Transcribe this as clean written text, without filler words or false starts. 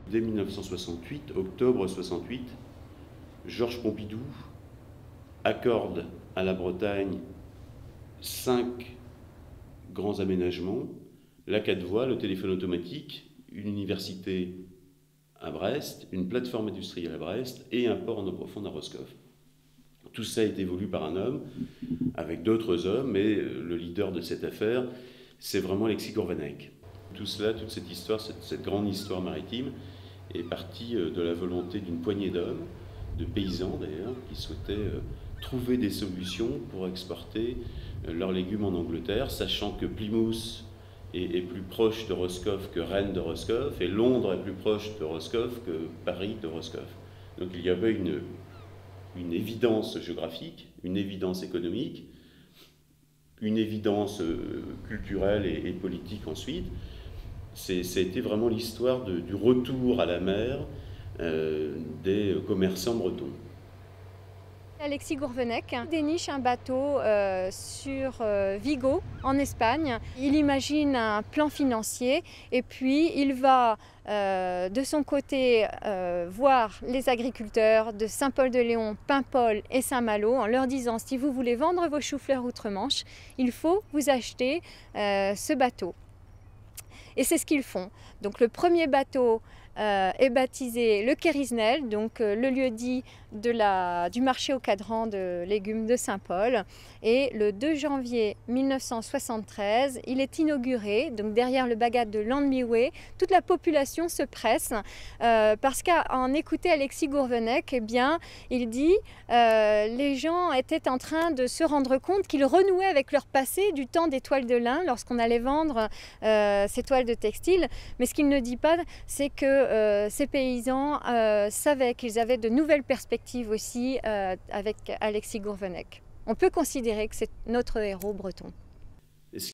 Dès 1968, octobre 68, Georges Pompidou accorde à la Bretagne 5 grands aménagements, la 4 voies, le téléphone automatique, une université à Brest, une plateforme industrielle à Brest et un port en eau profonde à Roscoff. Tout ça a été voulu par un homme, avec d'autres hommes, mais le leader de cette affaire, c'est vraiment Alexis Gourvenec. Tout cela, toute cette histoire, cette grande histoire maritime, est partie de la volonté d'une poignée d'hommes, de paysans d'ailleurs, qui souhaitaient trouver des solutions pour exporter leurs légumes en Angleterre, sachant que Plymouth est plus proche de Roscoff que Rennes de Roscoff, et Londres est plus proche de Roscoff que Paris de Roscoff. Donc il y avait une évidence géographique, une évidence économique, une évidence culturelle et politique ensuite. C'était vraiment l'histoire du retour à la mer des commerçants bretons. Alexis Gourvenec déniche un bateau sur Vigo, en Espagne. Il imagine un plan financier et puis il va de son côté voir les agriculteurs de Saint-Paul-de-Léon, Paimpol et Saint-Malo en leur disant: si vous voulez vendre vos choux-fleurs outre-Manche, il faut vous acheter ce bateau. Et c'est ce qu'ils font. Donc le premier bateau est baptisé le Kérisnel, donc le lieu-dit du marché au cadran de légumes de Saint-Paul. Et le 2 janvier 1973, il est inauguré, donc derrière le bagat de Landmiwé. Toute la population se presse parce qu'en écoutant Alexis Gourvenec, eh bien, il dit les gens étaient en train de se rendre compte qu'ils renouaient avec leur passé du temps des toiles de lin lorsqu'on allait vendre ces toiles de textile. Mais ce qu'il ne dit pas, c'est que ces paysans savaient qu'ils avaient de nouvelles perspectives aussi avec Alexis Gourvenec. On peut considérer que c'est notre héros breton.